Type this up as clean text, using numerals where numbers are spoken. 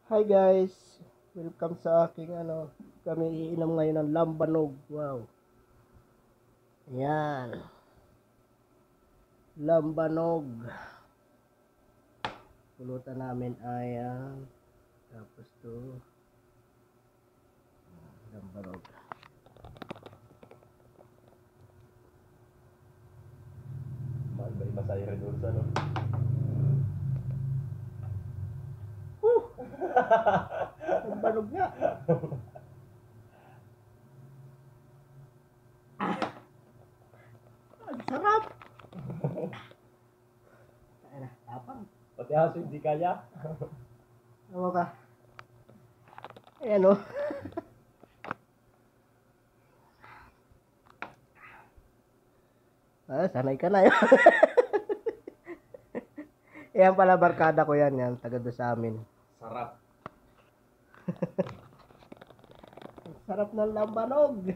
Hi guys, welcome sa aking kami iinom ngayon ng lambanog. Wow. Ayan. Lambanog. Pulutan namin ay tapos to lambanog. Mahal ba iba sa'yo rin sa no? Lambanog nga. Ang sarap. Ay na, tapang. Pati aso hindi kaya. Ano ka? Ayan o. Sanay ka na yun. Ayan pala, barkada ko yan, taga doon sa amin. Sarap. Sarap ng lambanog.